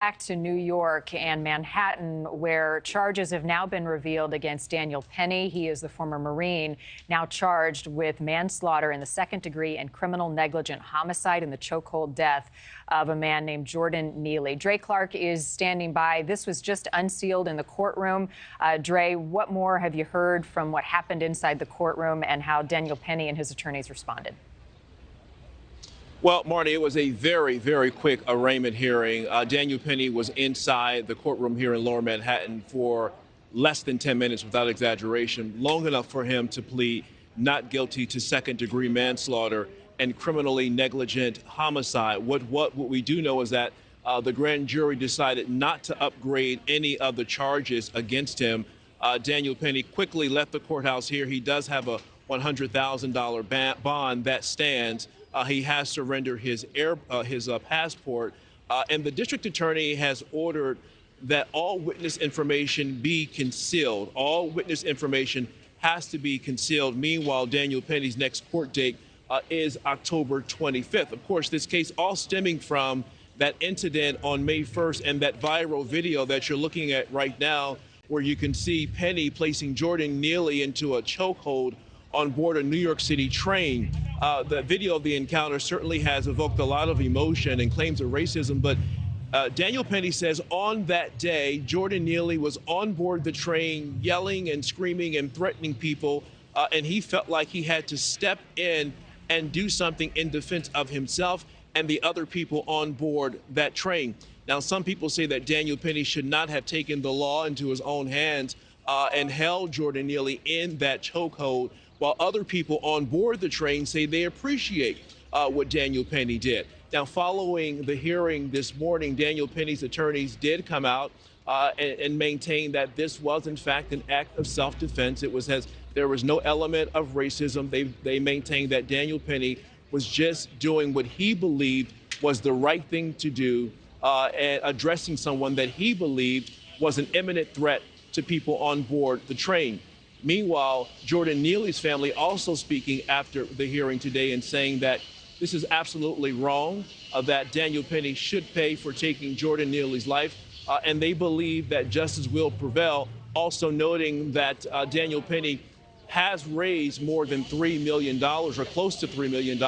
Back to New York and Manhattan, where charges have now been revealed against Daniel Penny. He is the former Marine, now charged with manslaughter in the second degree and criminal negligent homicide in the chokehold death of a man named Jordan Neely. Dre Clark is standing by. This was just unsealed in the courtroom. Dre, what more have you heard from what happened inside the courtroom and how Daniel Penny and his attorneys responded? Well, Marni, it was a very, very quick arraignment hearing. Daniel Penny was inside the courtroom here in Lower Manhattan for less than 10 minutes, without exaggeration, long enough for him to plead not guilty to second-degree manslaughter and criminally negligent homicide. What we do know is that the grand jury decided not to upgrade any of the charges against him. Daniel Penny quickly left the courthouse here. He does have a $100,000 bond that stands. He has surrendered his passport, and the district attorney has ordered that all witness information be concealed. All witness information has to be concealed. Meanwhile, Daniel Penny's next court date is October 25th. Of course, this case all stemming from that incident on May 1st and that viral video that you're looking at right now, where you can see Penny placing Jordan Neely into a chokehold on board a New York City train. The video of the encounter certainly has evoked a lot of emotion and claims of racism, but Daniel Penny says on that day, Jordan Neely was on board the train yelling and screaming and threatening people, and he felt like he had to step in and do something in defense of himself and the other people on board that train. Now, some people say that Daniel Penny should not have taken the law into his own hands and held Jordan Neely in that chokehold, while other people on board the train say they appreciate what Daniel Penny did. Now, following the hearing this morning, Daniel Penny's attorneys did come out and maintain that this was, in fact, an act of self-defense. There was no element of racism. They maintained that Daniel Penny was just doing what he believed was the right thing to do and addressing someone that he believed was an imminent threat to people on board the train. Meanwhile, Jordan Neely's family also speaking after the hearing today and saying that this is absolutely wrong, that Daniel Penny should pay for taking Jordan Neely's life, and they believe that justice will prevail, also noting that Daniel Penny has raised more than $3 million or close to $3 million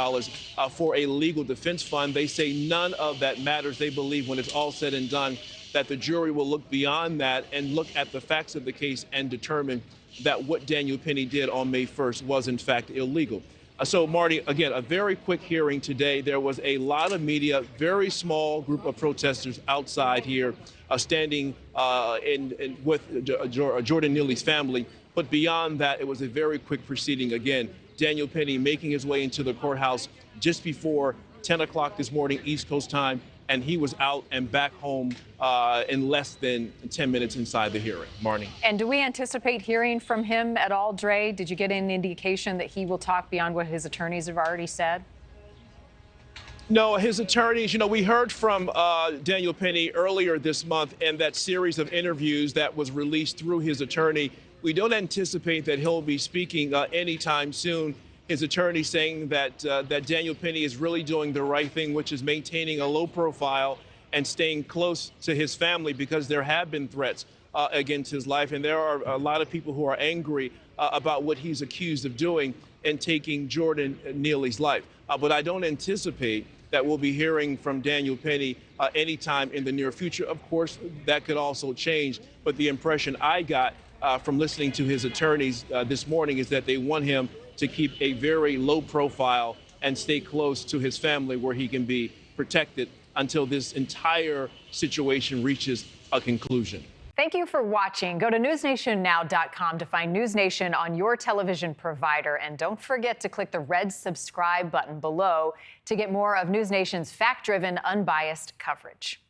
for a legal defense fund. They say none of that matters. They believe when it's all said and done that the jury will look beyond that and look at the facts of the case and determine that what Daniel Penny did on May 1st was, in fact, illegal. So, Marni, again, a very quick hearing today. There was a lot of media, very small group of protesters outside here standing with Jordan Neely's family. But beyond that, it was a very quick proceeding. Again, Daniel Penny making his way into the courthouse just before 10 o'clock this morning, East Coast time, and he was out and back home in less than 10 minutes inside the hearing. Marni. And do we anticipate hearing from him at all, Dre? Did you get any indication that he will talk beyond what his attorneys have already said? No, his attorneys, we heard from Daniel Penny earlier this month in that series of interviews that was released through his attorney. We don't anticipate that he'll be speaking anytime soon. His attorney saying that Daniel Penny is really doing the right thing, which is maintaining a low profile and staying close to his family, because there have been threats against his life. And there are a lot of people who are angry about what he's accused of doing and taking Jordan Neely's life. But I don't anticipate that we'll be hearing from Daniel Penny anytime in the near future. Of course, that could also change. But the impression I got from listening to his attorneys this morning is that they want him to keep a very low profile and stay close to his family where he can be protected until this entire situation reaches a conclusion. Thank you for watching. Go to newsnationnow.com to find NewsNation on your television provider. And don't forget to click the red subscribe button below to get more of NewsNation's fact-driven, unbiased coverage.